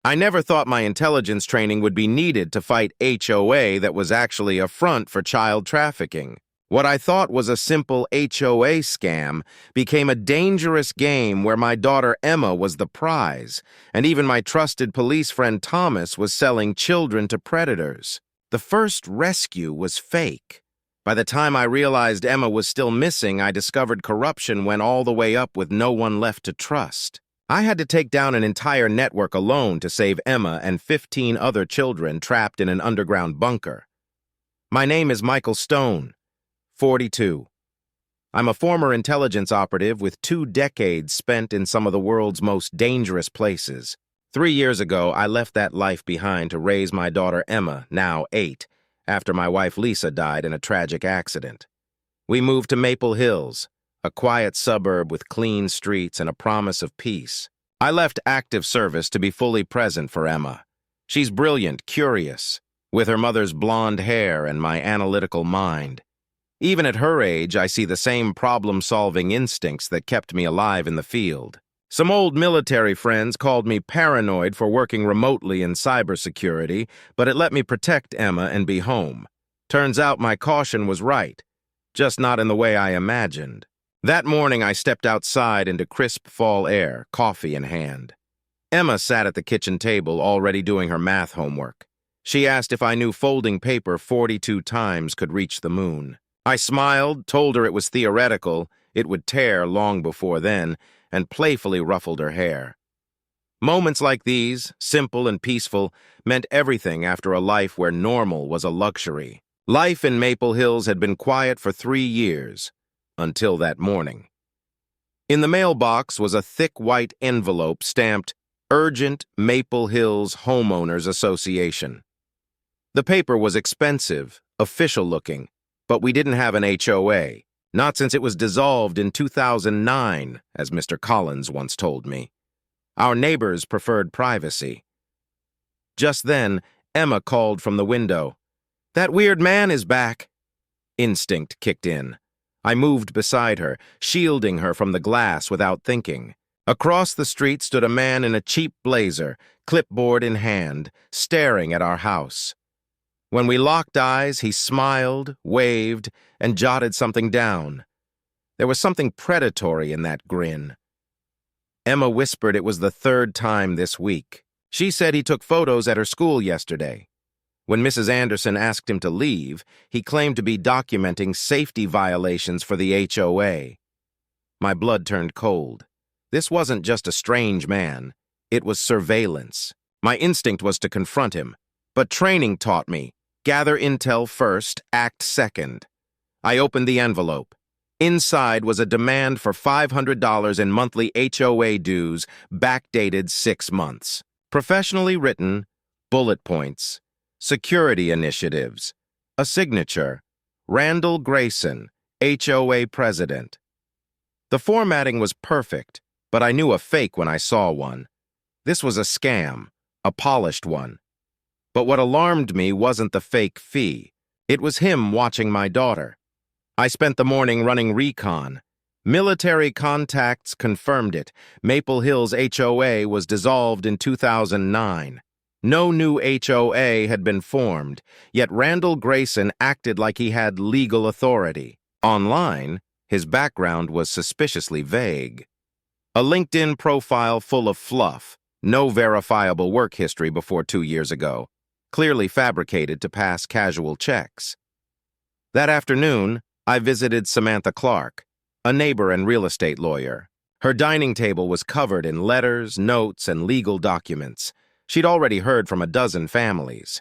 I never thought my intelligence training would be needed to fight HOA that was actually a front for child trafficking. What I thought was a simple HOA scam became a dangerous game where my daughter Emma was the prize, and even my trusted police friend Thomas was selling children to predators. The first rescue was fake. By the time I realized Emma was still missing, I discovered corruption went all the way up with no one left to trust. I had to take down an entire network alone to save Emma and 15 other children trapped in an underground bunker. My name is Michael Stone, 42. I'm a former intelligence operative with 2 decades spent in some of the world's most dangerous places. 3 years ago, I left that life behind to raise my daughter Emma, now 8, after my wife Lisa died in a tragic accident. We moved to Maple Hills, a quiet suburb with clean streets and a promise of peace. I left active service to be fully present for Emma. She's brilliant, curious, with her mother's blonde hair and my analytical mind. Even at her age, I see the same problem-solving instincts that kept me alive in the field. Some old military friends called me paranoid for working remotely in cybersecurity, but it let me protect Emma and be home. Turns out my caution was right, just not in the way I imagined. That morning, I stepped outside into crisp fall air, coffee in hand. Emma sat at the kitchen table, already doing her math homework. She asked if I knew folding paper 42 times could reach the moon. I smiled, told her it was theoretical, it would tear long before then, and playfully ruffled her hair. Moments like these, simple and peaceful, meant everything after a life where normal was a luxury. Life in Maple Hills had been quiet for 3 years. Until that morning. In the mailbox was a thick white envelope stamped Urgent Maple Hills Homeowners Association. The paper was expensive, official-looking, but we didn't have an HOA, not since it was dissolved in 2009, as Mr. Collins once told me. Our neighbors preferred privacy. Just then, Emma called from the window. "That weird man is back." Instinct kicked in. I moved beside her, shielding her from the glass without thinking. Across the street stood a man in a cheap blazer, clipboard in hand, staring at our house. When we locked eyes, he smiled, waved, and jotted something down. There was something predatory in that grin. Emma whispered it was the 3rd time this week. She said he took photos at her school yesterday. When Mrs. Anderson asked him to leave, he claimed to be documenting safety violations for the HOA. My blood turned cold. This wasn't just a strange man. It was surveillance. My instinct was to confront him. But training taught me, gather intel first, act second. I opened the envelope. Inside was a demand for $500 in monthly HOA dues, backdated 6 months. Professionally written, bullet points. Security initiatives. A signature. Randall Grayson, HOA president. The formatting was perfect, but I knew a fake when I saw one. This was a scam, a polished one. But what alarmed me wasn't the fake fee. It was him watching my daughter. I spent the morning running recon. Military contacts confirmed it. Maple Hills HOA was dissolved in 2009. No new HOA had been formed, yet Randall Grayson acted like he had legal authority. Online, his background was suspiciously vague. A LinkedIn profile full of fluff, no verifiable work history before 2 years ago, clearly fabricated to pass casual checks. That afternoon, I visited Samantha Clark, a neighbor and real estate lawyer. Her dining table was covered in letters, notes, and legal documents. She'd already heard from a dozen families.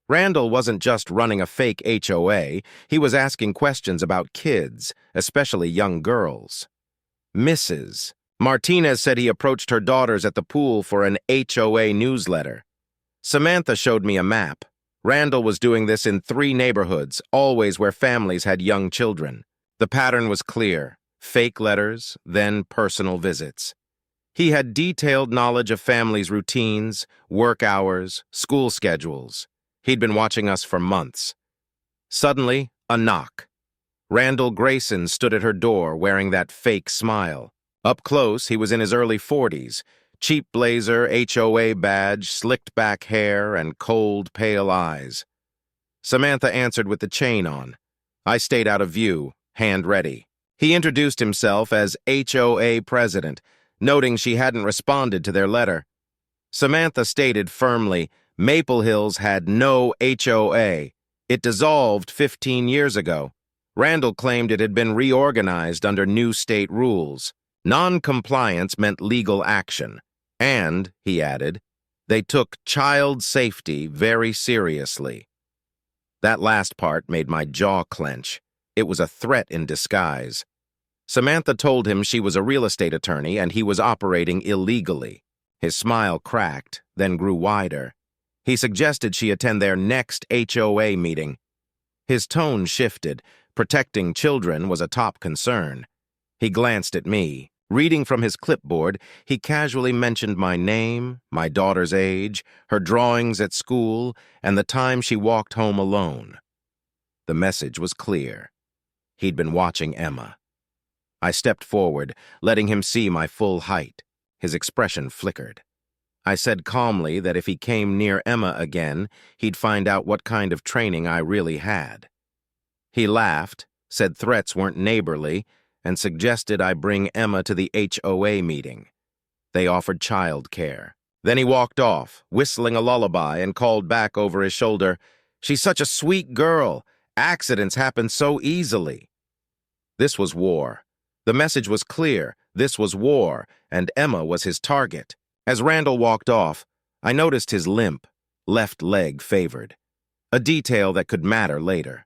Randall wasn't just running a fake HOA, he was asking questions about kids, especially young girls. Mrs. Martinez said he approached her daughters at the pool for an HOA newsletter. Samantha showed me a map. Randall was doing this in 3 neighborhoods, always where families had young children. The pattern was clear. Fake letters, then personal visits. He had detailed knowledge of families' routines, work hours, school schedules. He'd been watching us for months. Suddenly, a knock. Randall Grayson stood at her door wearing that fake smile. Up close, he was in his early 40s, Cheap blazer, HOA badge, slicked back hair, and cold, pale eyes. Samantha answered with the chain on. I stayed out of view, hand ready. He introduced himself as HOA president, noting she hadn't responded to their letter. Samantha stated firmly, Maple Hills had no HOA. It dissolved 15 years ago. Randall claimed it had been reorganized under new state rules. Non-compliance meant legal action. And, he added, they took child safety very seriously. That last part made my jaw clench. It was a threat in disguise. Samantha told him she was a real estate attorney and he was operating illegally. His smile cracked, then grew wider. He suggested she attend their next HOA meeting. His tone shifted. Protecting children was a top concern. He glanced at me. Reading from his clipboard, he casually mentioned my name, my daughter's age, her drawings at school, and the time she walked home alone. The message was clear. He'd been watching Emma. I stepped forward, letting him see my full height. His expression flickered. I said calmly that if he came near Emma again, he'd find out what kind of training I really had. He laughed, said threats weren't neighborly, and suggested I bring Emma to the HOA meeting. They offered child care. Then he walked off, whistling a lullaby, and called back over his shoulder, "She's such a sweet girl. Accidents happen so easily." This was war. The message was clear. This was war, and Emma was his target. As Randall walked off, I noticed his limp, left leg favored. A detail that could matter later.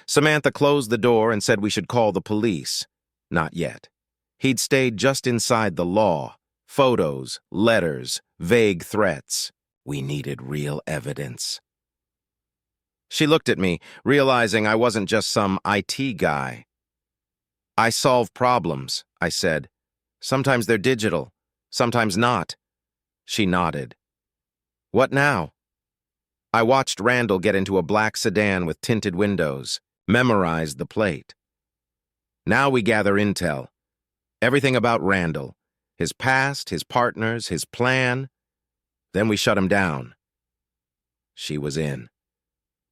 Samantha closed the door and said we should call the police. Not yet. He'd stayed just inside the law. Photos, letters, vague threats. We needed real evidence. She looked at me, realizing I wasn't just some IT guy. I solve problems, I said. Sometimes they're digital, sometimes not. She nodded. What now? I watched Randall get into a black sedan with tinted windows, memorized the plate. Now we gather intel. Everything about Randall, his past, his partners, his plan. Then we shut him down. She was in.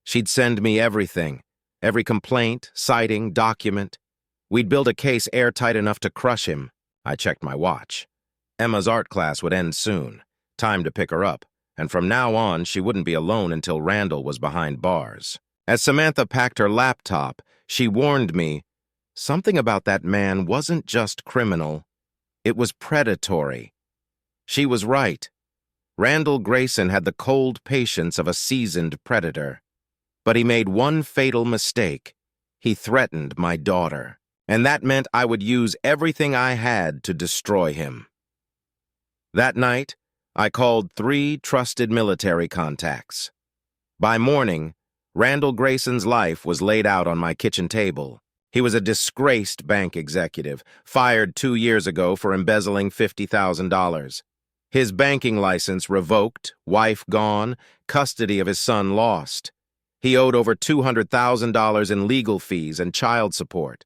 She'd send me everything, every complaint, citing, document. We'd build a case airtight enough to crush him. I checked my watch. Emma's art class would end soon. Time to pick her up. And from now on, she wouldn't be alone until Randall was behind bars. As Samantha packed her laptop, she warned me, something about that man wasn't just criminal. It was predatory. She was right. Randall Grayson had the cold patience of a seasoned predator. But he made one fatal mistake. He threatened my daughter. And that meant I would use everything I had to destroy him. That night, I called 3 trusted military contacts. By morning, Randall Grayson's life was laid out on my kitchen table. He was a disgraced bank executive, fired 2 years ago for embezzling $50,000. His banking license revoked, wife gone, custody of his son lost. He owed over $200,000 in legal fees and child support.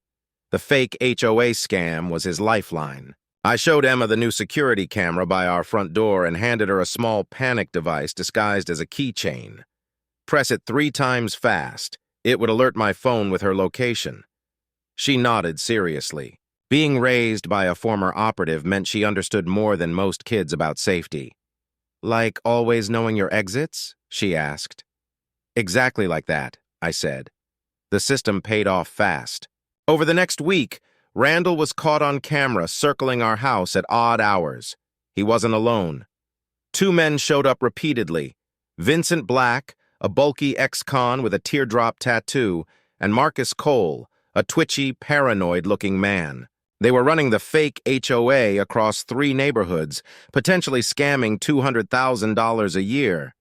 The fake HOA scam was his lifeline. I showed Emma the new security camera by our front door and handed her a small panic device disguised as a keychain. Press it 3 times fast. It would alert my phone with her location. She nodded seriously. Being raised by a former operative meant she understood more than most kids about safety. Like always knowing your exits? She asked. Exactly like that, I said. The system paid off fast. Over the next week, Randall was caught on camera circling our house at odd hours. He wasn't alone. 2 men showed up repeatedly. Vincent Black, a bulky ex-con with a teardrop tattoo, and Marcus Cole, a twitchy, paranoid-looking man. They were running the fake HOA across 3 neighborhoods, potentially scamming $200,000 a year.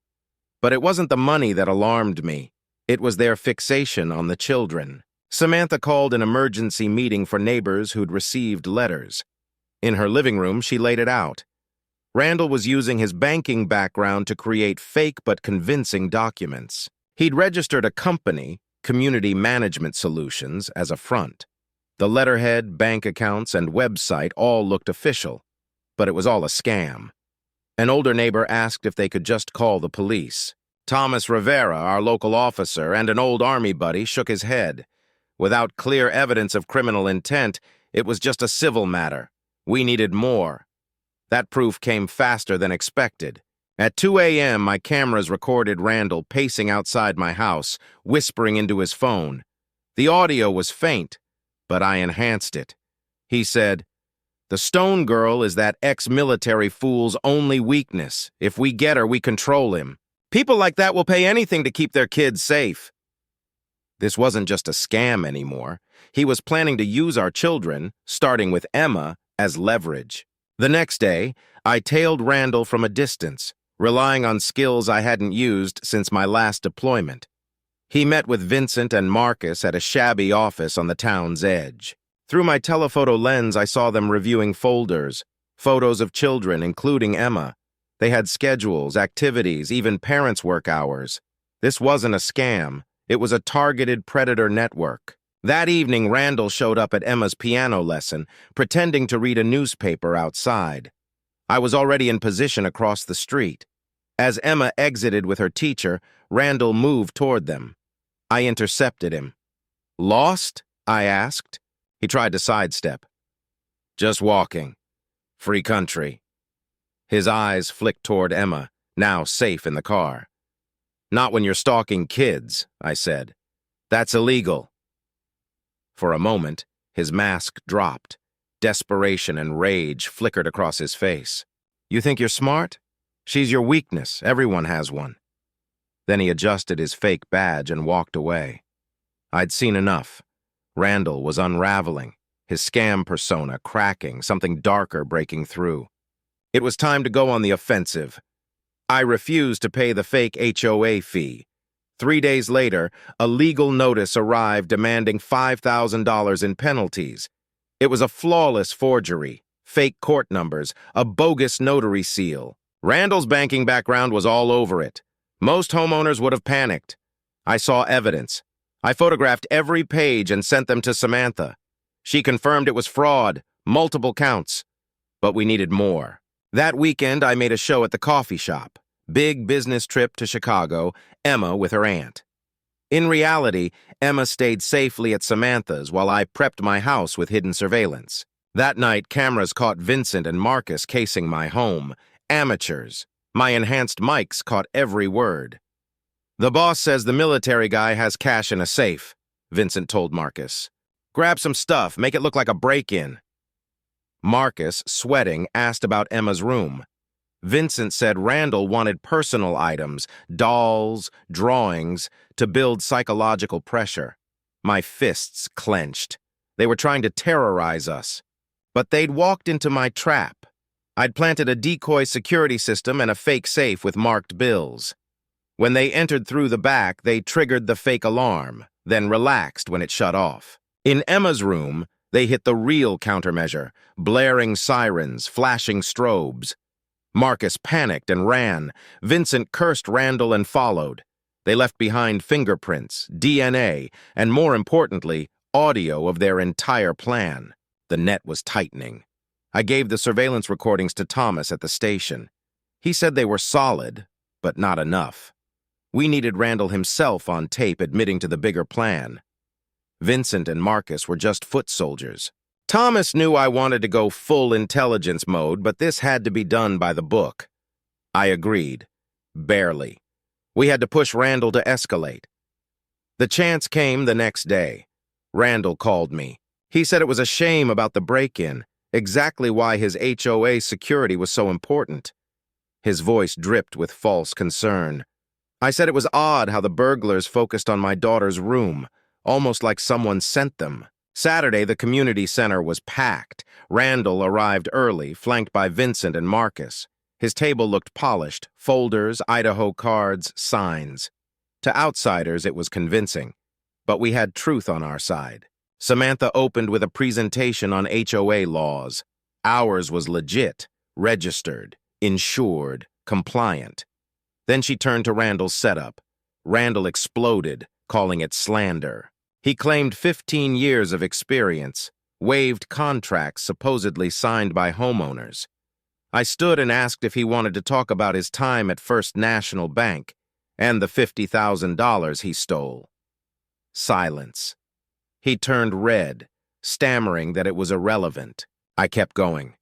But it wasn't the money that alarmed me. It was their fixation on the children. Samantha called an emergency meeting for neighbors who'd received letters. In her living room, she laid it out. Randall was using his banking background to create fake but convincing documents. He'd registered a company, Community Management Solutions, as a front. The letterhead, bank accounts, and website all looked official, but it was all a scam. An older neighbor asked if they could just call the police. Thomas Rivera, our local officer, and an old army buddy shook his head. Without clear evidence of criminal intent, it was just a civil matter. We needed more. That proof came faster than expected. At 2 a.m., my cameras recorded Randall pacing outside my house, whispering into his phone. The audio was faint, but I enhanced it. He said, "The Stone Girl is that ex-military fool's only weakness. If we get her, we control him. People like that will pay anything to keep their kids safe." This wasn't just a scam anymore. He was planning to use our children, starting with Emma, as leverage. The next day, I tailed Randall from a distance, relying on skills I hadn't used since my last deployment. He met with Vincent and Marcus at a shabby office on the town's edge. Through my telephoto lens, I saw them reviewing folders, photos of children, including Emma. They had schedules, activities, even parents' work hours. This wasn't a scam. It was a targeted predator network. That evening, Randall showed up at Emma's piano lesson, pretending to read a newspaper outside. I was already in position across the street. As Emma exited with her teacher, Randall moved toward them. I intercepted him. "Lost?" I asked. He tried to sidestep. "Just walking. Free country." His eyes flicked toward Emma, now safe in the car. "Not when you're stalking kids," I said. "That's illegal." For a moment, his mask dropped. Desperation and rage flickered across his face. "You think you're smart? She's your weakness. Everyone has one." Then he adjusted his fake badge and walked away. I'd seen enough. Randall was unraveling, his scam persona cracking, something darker breaking through. It was time to go on the offensive. I refused to pay the fake HOA fee. 3 days later, a legal notice arrived demanding $5,000 in penalties. It was a flawless forgery, fake court numbers, a bogus notary seal. Randall's banking background was all over it. Most homeowners would have panicked. I saw evidence. I photographed every page and sent them to Samantha. She confirmed it was fraud, multiple counts. But we needed more. That weekend, I made a show at the coffee shop. Big business trip to Chicago, Emma with her aunt. In reality, Emma stayed safely at Samantha's while I prepped my house with hidden surveillance. That night, cameras caught Vincent and Marcus casing my home. Amateurs. My enhanced mics caught every word. "The boss says the military guy has cash in a safe," Vincent told Marcus. "Grab some stuff, make it look like a break-in." Marcus, sweating, asked about Emma's room. Vincent said Randall wanted personal items, dolls, drawings, to build psychological pressure. My fists clenched. They were trying to terrorize us. But they'd walked into my trap. I'd planted a decoy security system and a fake safe with marked bills. When they entered through the back, they triggered the fake alarm, then relaxed when it shut off. In Emma's room, they hit the real countermeasure, blaring sirens, flashing strobes. Marcus panicked and ran. Vincent cursed Randall and followed. They left behind fingerprints, DNA, and more importantly, audio of their entire plan. The net was tightening. I gave the surveillance recordings to Thomas at the station. He said they were solid, but not enough. We needed Randall himself on tape admitting to the bigger plan. Vincent and Marcus were just foot soldiers. Thomas knew I wanted to go full intelligence mode, but this had to be done by the book. I agreed. Barely. We had to push Randall to escalate. The chance came the next day. Randall called me. He said it was a shame about the break-in, exactly why his HOA security was so important. His voice dripped with false concern. I said it was odd how the burglars focused on my daughter's room, almost like someone sent them. Saturday, the community center was packed. Randall arrived early, flanked by Vincent and Marcus. His table looked polished, folders, Idaho cards, signs. To outsiders, it was convincing. But we had truth on our side. Samantha opened with a presentation on HOA laws. Ours was legit, registered, insured, compliant. Then she turned to Randall's setup. Randall exploded, calling it slander. He claimed 15 years of experience, waived contracts supposedly signed by homeowners. I stood and asked if he wanted to talk about his time at First National Bank and the $50,000 he stole. Silence. He turned red, stammering that it was irrelevant. I kept going.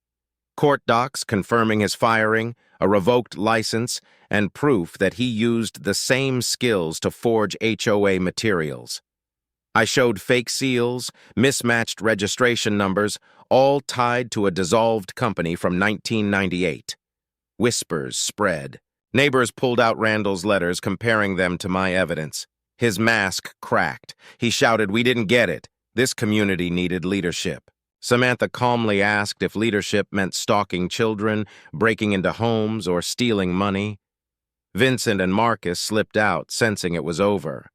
Court docs confirming his firing, a revoked license, and proof that he used the same skills to forge HOA materials. I showed fake seals, mismatched registration numbers, all tied to a dissolved company from 1998. Whispers spread. Neighbors pulled out Randall's letters, comparing them to my evidence. His mask cracked. He shouted, "We didn't get it. This community needed leadership." Samantha calmly asked if leadership meant stalking children, breaking into homes, or stealing money. Vincent and Marcus slipped out, sensing it was over.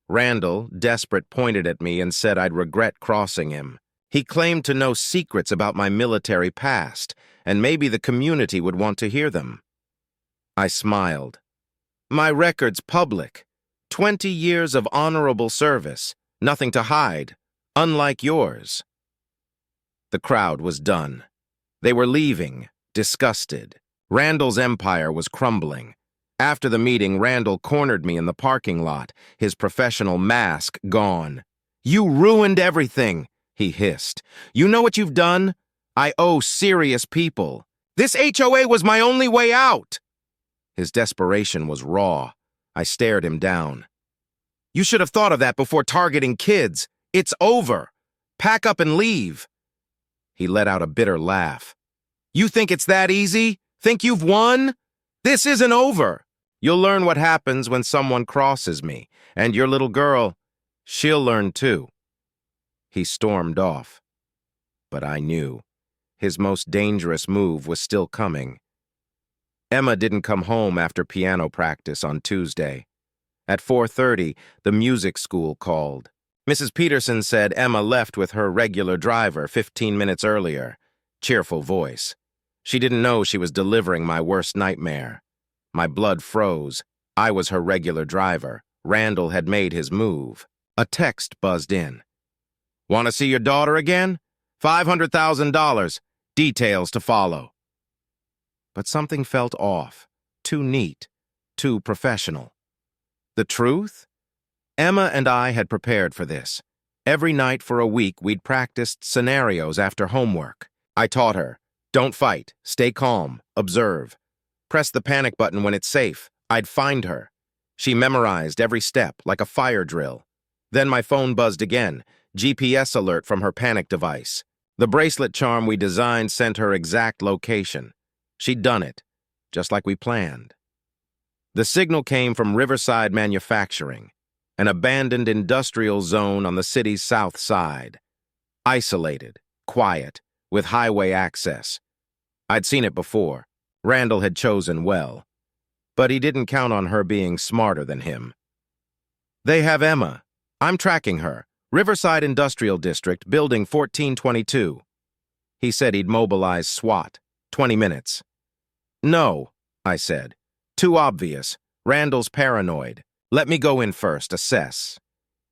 Randall, desperate, pointed at me and said I'd regret crossing him. He claimed to know secrets about my military past, and maybe the community would want to hear them. I smiled. My record's public. 20 years of honorable service. Nothing to hide. Unlike yours. The crowd was done. They were leaving, disgusted. Randall's empire was crumbling. After the meeting, Randall cornered me in the parking lot, his professional mask gone. "You ruined everything," he hissed. "You know what you've done? I owe serious people. This HOA was my only way out." His desperation was raw. I stared him down. "You should have thought of that before targeting kids. It's over. Pack up and leave." He let out a bitter laugh. "You think it's that easy? Think you've won? This isn't over. You'll learn what happens when someone crosses me, and your little girl, she'll learn too." He stormed off. But I knew. His most dangerous move was still coming. Emma didn't come home after piano practice on Tuesday. At 4:30, the music school called. Mrs. Peterson said Emma left with her regular driver 15 minutes earlier. Cheerful voice. She didn't know she was delivering my worst nightmare. My blood froze. I was her regular driver. Randall had made his move. A text buzzed in. "Want to see your daughter again? $500,000. Details to follow." But something felt off. Too neat. Too professional. The truth? Emma and I had prepared for this. Every night for a week, we'd practiced scenarios after homework. I taught her, don't fight, stay calm, observe. Press the panic button when it's safe. I'd find her. She memorized every step like a fire drill. Then my phone buzzed again, GPS alert from her panic device. The bracelet charm we designed sent her exact location. She'd done it, just like we planned. The signal came from Riverside Manufacturing, an abandoned industrial zone on the city's south side. Isolated, quiet, with highway access. I'd seen it before. Randall had chosen well. But he didn't count on her being smarter than him. "They have Emma. I'm tracking her. Riverside Industrial District, Building 1422. He said he'd mobilize SWAT. 20 minutes. "No," I said. "Too obvious. Randall's paranoid. Let me go in first, assess.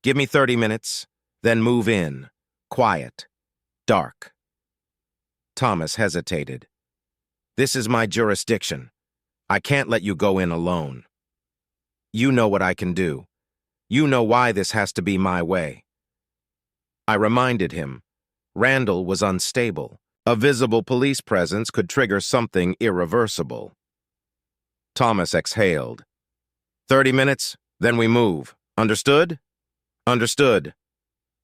Give me 30 minutes, then move in. Quiet. Dark." Thomas hesitated. "This is my jurisdiction. I can't let you go in alone. You know what I can do. You know why this has to be my way." I reminded him. Randall was unstable. A visible police presence could trigger something irreversible. Thomas exhaled. 30 minutes, then we move. Understood?" "Understood."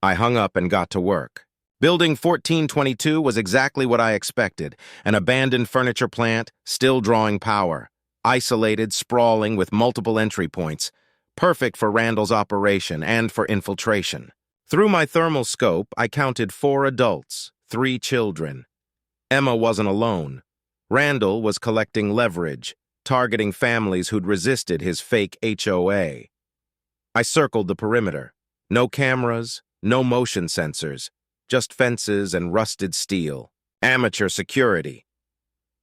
I hung up and got to work. Building 1422 was exactly what I expected. An abandoned furniture plant, still drawing power. Isolated, sprawling, with multiple entry points. Perfect for Randall's operation and for infiltration. Through my thermal scope, I counted 4 adults, 3 children. Emma wasn't alone. Randall was collecting leverage, targeting families who'd resisted his fake HOA. I circled the perimeter. No cameras, no motion sensors, just fences and rusted steel. Amateur security.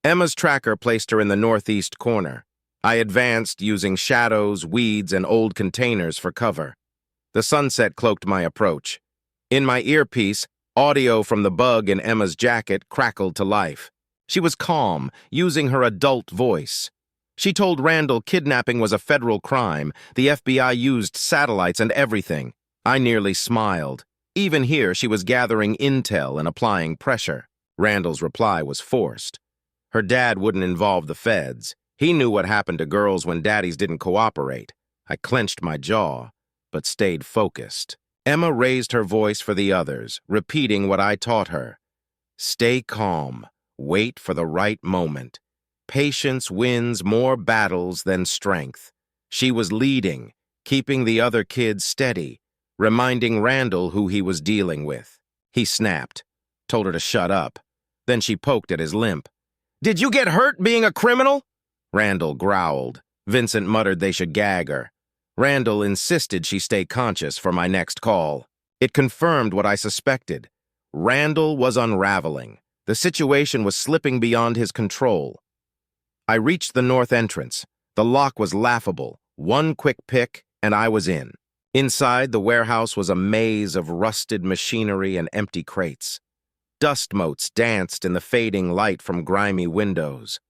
Emma's tracker placed her in the northeast corner. I advanced using shadows, weeds, and old containers for cover. The sunset cloaked my approach. In my earpiece, audio from the bug in Emma's jacket crackled to life. She was calm, using her adult voice. She told Randall kidnapping was a federal crime. The FBI used satellites and everything. I nearly smiled. Even here, she was gathering intel and applying pressure. Randall's reply was forced. Her dad wouldn't involve the feds. He knew what happened to girls when daddies didn't cooperate. I clenched my jaw, but stayed focused. Emma raised her voice for the others, repeating what I taught her. Stay calm. Wait for the right moment. Patience wins more battles than strength. She was leading, keeping the other kids steady, reminding Randall who he was dealing with. He snapped, told her to shut up. Then she poked at his limp. Did you get hurt being a criminal? Randall growled. Vincent muttered they should gag her. Randall insisted she stay conscious for my next call. It confirmed what I suspected. Randall was unraveling. The situation was slipping beyond his control. I reached the north entrance. The lock was laughable. One quick pick, and I was in. Inside, the warehouse was a maze of rusted machinery and empty crates. Dust motes danced in the fading light from grimy windows.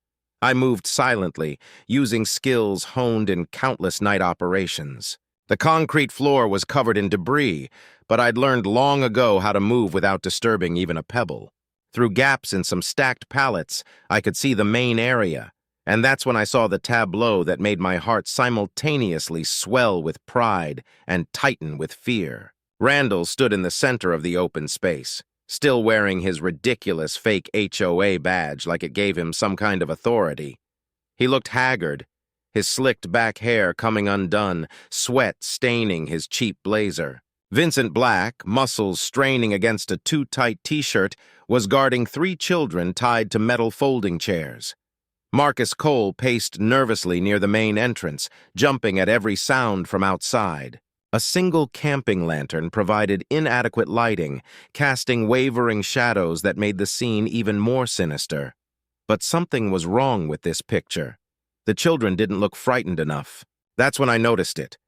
I moved silently, using skills honed in countless night operations. The concrete floor was covered in debris, but I'd learned long ago how to move without disturbing even a pebble. Through gaps in some stacked pallets, I could see the main area, and that's when I saw the tableau that made my heart simultaneously swell with pride and tighten with fear. Randall stood in the center of the open space, still wearing his ridiculous fake HOA badge like it gave him some kind of authority. He looked haggard, his slicked back hair coming undone, sweat staining his cheap blazer. Vincent Black, muscles straining against a too-tight t-shirt, was guarding 3 children tied to metal folding chairs. Marcus Cole paced nervously near the main entrance, jumping at every sound from outside. A single camping lantern provided inadequate lighting, casting wavering shadows that made the scene even more sinister. But something was wrong with this picture. The children didn't look frightened enough. That's when I noticed it.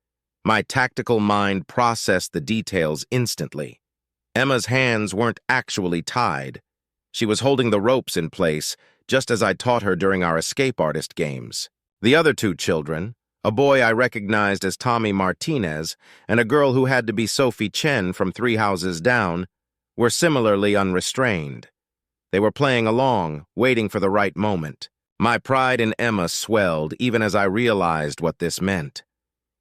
My tactical mind processed the details instantly. Emma's hands weren't actually tied. She was holding the ropes in place, just as I'd taught her during our escape artist games. The other 2 children, a boy I recognized as Tommy Martinez and a girl who had to be Sophie Chen from 3 houses down, were similarly unrestrained. They were playing along, waiting for the right moment. My pride in Emma swelled even as I realized what this meant.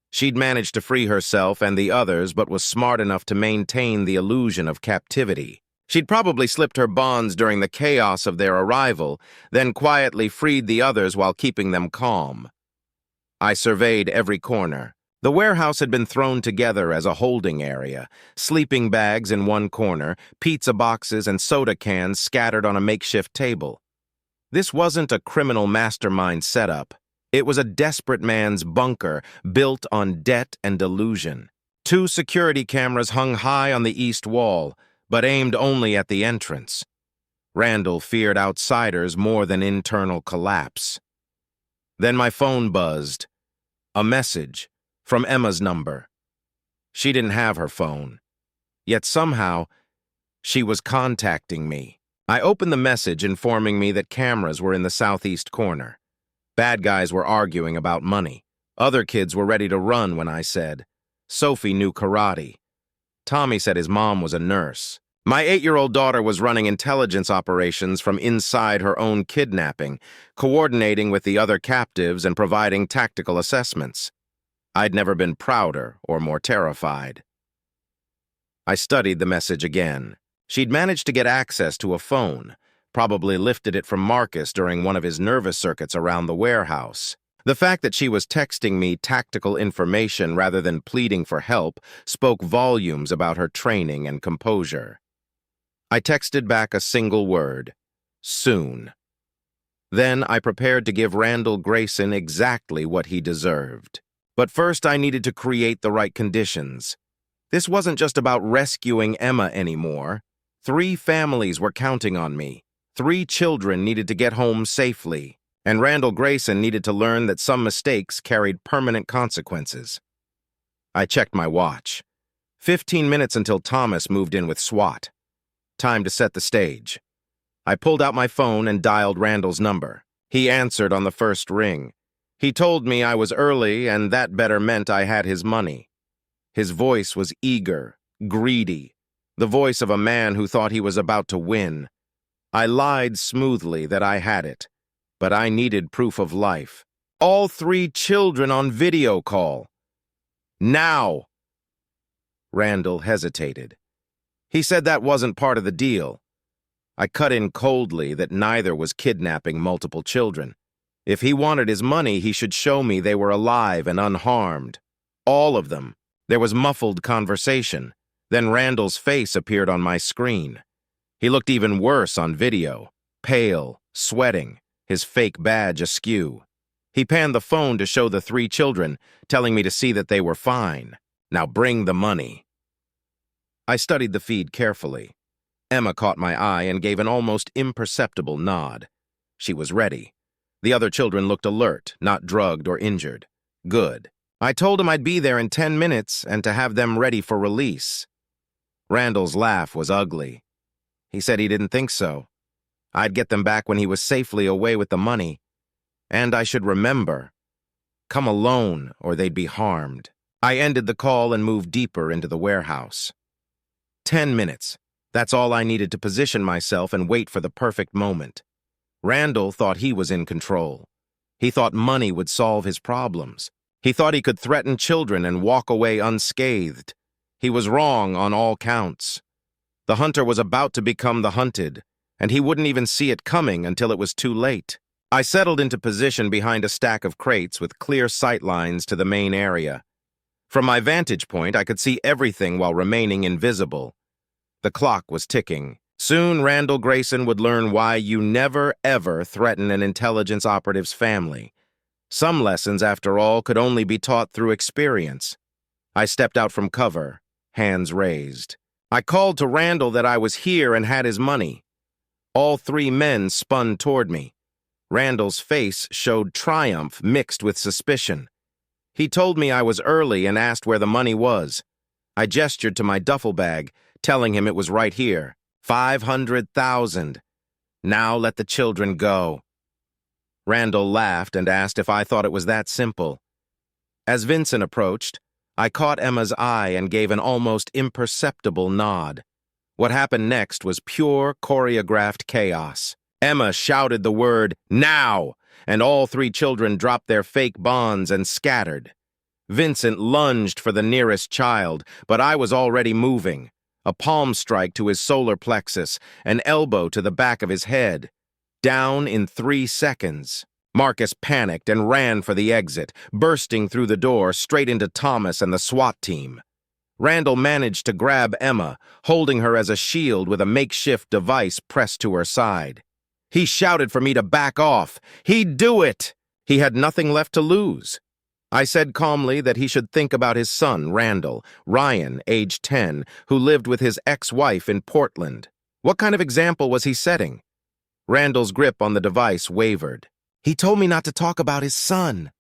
She'd managed to free herself and the others, but was smart enough to maintain the illusion of captivity. She'd probably slipped her bonds during the chaos of their arrival, then quietly freed the others while keeping them calm. I surveyed every corner. The warehouse had been thrown together as a holding area, sleeping bags in one corner, pizza boxes and soda cans scattered on a makeshift table. This wasn't a criminal mastermind setup. It was a desperate man's bunker built on debt and delusion. 2 security cameras hung high on the east wall, but aimed only at the entrance. Randall feared outsiders more than internal collapse. Then my phone buzzed. A message from Emma's number. She didn't have her phone. Yet somehow, she was contacting me. I opened the message informing me that cameras were in the southeast corner. Bad guys were arguing about money. Other kids were ready to run when I said. Sophie knew karate. Tommy said his mom was a nurse. My 8-year-old daughter was running intelligence operations from inside her own kidnapping, coordinating with the other captives and providing tactical assessments. I'd never been prouder or more terrified. I studied the message again. She'd managed to get access to a phone, probably lifted it from Marcus during one of his nervous circuits around the warehouse. The fact that she was texting me tactical information rather than pleading for help spoke volumes about her training and composure. I texted back a single word, soon. Then I prepared to give Randall Grayson exactly what he deserved. But first I needed to create the right conditions. This wasn't just about rescuing Emma anymore. 3 families were counting on me. 3 children needed to get home safely, and Randall Grayson needed to learn that some mistakes carried permanent consequences. I checked my watch. 15 minutes until Thomas moved in with SWAT. Time to set the stage. I pulled out my phone and dialed Randall's number. He answered on the first ring. He told me I was early and that better meant I had his money. His voice was eager, greedy, the voice of a man who thought he was about to win. I lied smoothly that I had it, but I needed proof of life. All 3 children on video call. Now! Randall hesitated. He said that wasn't part of the deal. I cut in coldly that neither was kidnapping multiple children. If he wanted his money, he should show me they were alive and unharmed. All of them. There was muffled conversation. Then Randall's face appeared on my screen. He looked even worse on video, pale, sweating, his fake badge askew. He panned the phone to show the 3 children, telling me to see that they were fine. Now bring the money. I studied the feed carefully. Emma caught my eye and gave an almost imperceptible nod. She was ready. The other children looked alert, not drugged or injured. Good. I told him I'd be there in 10 minutes and to have them ready for release. Randall's laugh was ugly. He said he didn't think so. I'd get them back when he was safely away with the money. And I should remember. Come alone or they'd be harmed. I ended the call and moved deeper into the warehouse. 10 minutes. That's all I needed to position myself and wait for the perfect moment. Randall thought he was in control. He thought money would solve his problems. He thought he could threaten children and walk away unscathed. He was wrong on all counts. The hunter was about to become the hunted, and he wouldn't even see it coming until it was too late. I settled into position behind a stack of crates with clear sight lines to the main area. From my vantage point, I could see everything while remaining invisible. The clock was ticking. Soon Randall Grayson would learn why you never, ever threaten an intelligence operative's family. Some lessons, after all, could only be taught through experience. I stepped out from cover, hands raised. I called to Randall that I was here and had his money. All 3 men spun toward me. Randall's face showed triumph mixed with suspicion. He told me I was early and asked where the money was. I gestured to my duffel bag, telling him it was right here. 500,000. Now let the children go. Randall laughed and asked if I thought it was that simple. As Vincent approached, I caught Emma's eye and gave an almost imperceptible nod. What happened next was pure choreographed chaos. Emma shouted the word, "Now!" and all 3 children dropped their fake bonds and scattered. Vincent lunged for the nearest child, but I was already moving. A palm strike to his solar plexus, an elbow to the back of his head. Down in 3 seconds. Marcus panicked and ran for the exit, bursting through the door straight into Thomas and the SWAT team. Randall managed to grab Emma, holding her as a shield with a makeshift device pressed to her side. He shouted for me to back off. He'd do it! He had nothing left to lose. I said calmly that he should think about his son, Randall, Ryan, age 10, who lived with his ex-wife in Portland. What kind of example was he setting? Randall's grip on the device wavered. He told me not to talk about his son.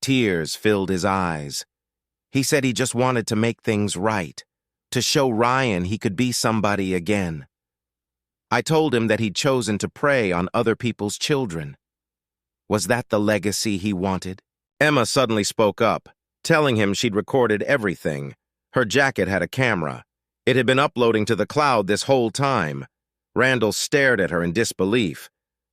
Tears filled his eyes. He said he just wanted to make things right, to show Ryan he could be somebody again. I told him that he'd chosen to prey on other people's children. Was that the legacy he wanted? Emma suddenly spoke up, telling him she'd recorded everything. Her jacket had a camera. It had been uploading to the cloud this whole time. Randall stared at her in disbelief.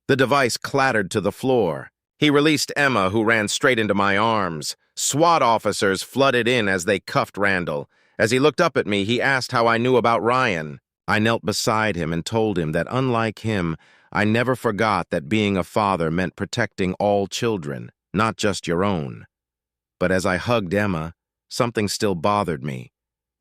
The device clattered to the floor. He released Emma, who ran straight into my arms. SWAT officers flooded in as they cuffed Randall. As he looked up at me, he asked how I knew about Ryan. I knelt beside him and told him that, unlike him, I never forgot that being a father meant protecting all children, not just your own. But as I hugged Emma, something still bothered me.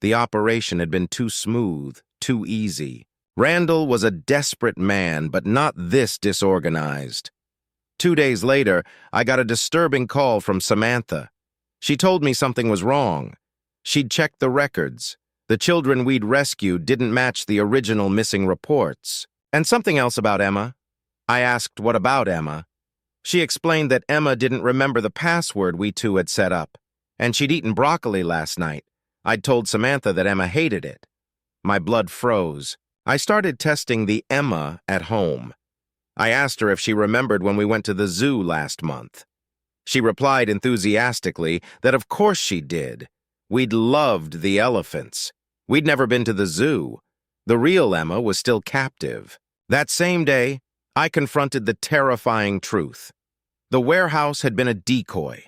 The operation had been too smooth, too easy. Randall was a desperate man, but not this disorganized. 2 days later, I got a disturbing call from Samantha. She told me something was wrong. She'd checked the records. The children we'd rescued didn't match the original missing reports. And something else about Emma. I asked what about Emma. She explained that Emma didn't remember the password we 2 had set up, and she'd eaten broccoli last night. I'd told Samantha that Emma hated it. My blood froze. I started testing the Emma at home. I asked her if she remembered when we went to the zoo last month. She replied enthusiastically that of course she did. We'd loved the elephants. We'd never been to the zoo. The real Emma was still captive. That same day, I confronted the terrifying truth. The warehouse had been a decoy.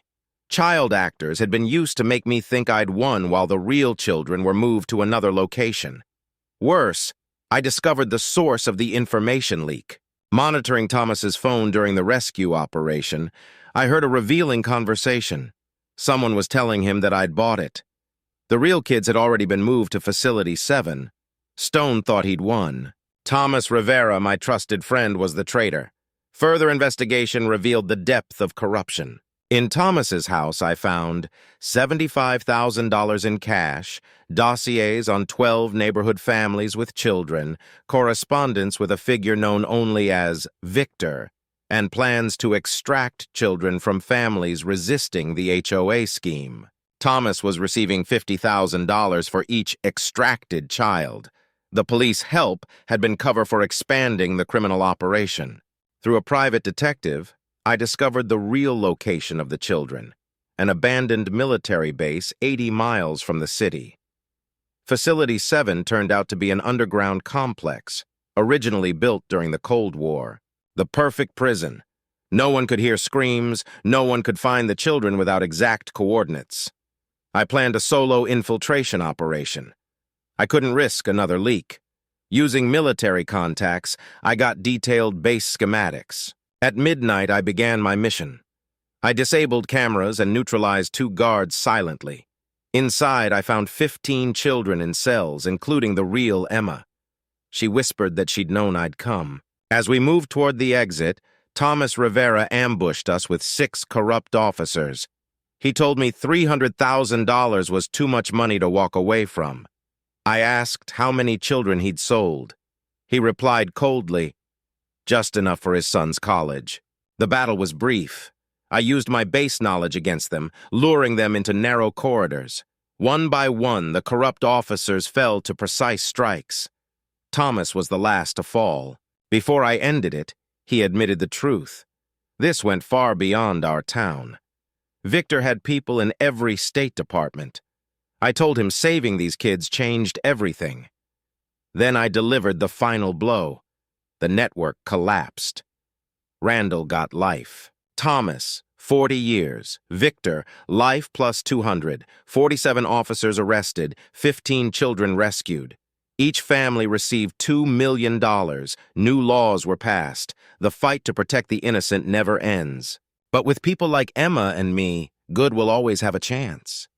Child actors had been used to make me think I'd won while the real children were moved to another location. Worse, I discovered the source of the information leak. Monitoring Thomas's phone during the rescue operation, I heard a revealing conversation. Someone was telling him that I'd bought it. The real kids had already been moved to Facility 7. Stone thought he'd won. Thomas Rivera, my trusted friend, was the traitor. Further investigation revealed the depth of corruption. In Thomas's house, I found $75,000 in cash, dossiers on 12 neighborhood families with children, correspondence with a figure known only as Victor, and plans to extract children from families resisting the HOA scheme. Thomas was receiving $50,000 for each extracted child. The police help had been cover for expanding the criminal operation. Through a private detective, I discovered the real location of the children, an abandoned military base 80 miles from the city. Facility 7 turned out to be an underground complex, originally built during the Cold War. The perfect prison. No one could hear screams, no one could find the children without exact coordinates. I planned a solo infiltration operation. I couldn't risk another leak. Using military contacts, I got detailed base schematics. At midnight, I began my mission. I disabled cameras and neutralized 2 guards silently. Inside, I found 15 children in cells, including the real Emma. She whispered that she'd known I'd come. As we moved toward the exit, Thomas Rivera ambushed us with 6 corrupt officers. He told me $300,000 was too much money to walk away from. I asked how many children he'd sold. He replied coldly, just enough for his son's college. The battle was brief. I used my base knowledge against them, luring them into narrow corridors. One by one, the corrupt officers fell to precise strikes. Thomas was the last to fall. Before I ended it, he admitted the truth. This went far beyond our town. Victor had people in every State Department. I told him saving these kids changed everything. Then I delivered the final blow. The network collapsed. Randall got life. Thomas, 40 years. Victor, life plus 200. 47 officers arrested, 15 children rescued. Each family received $2 million. New laws were passed. The fight to protect the innocent never ends. But with people like Emma and me, good will always have a chance.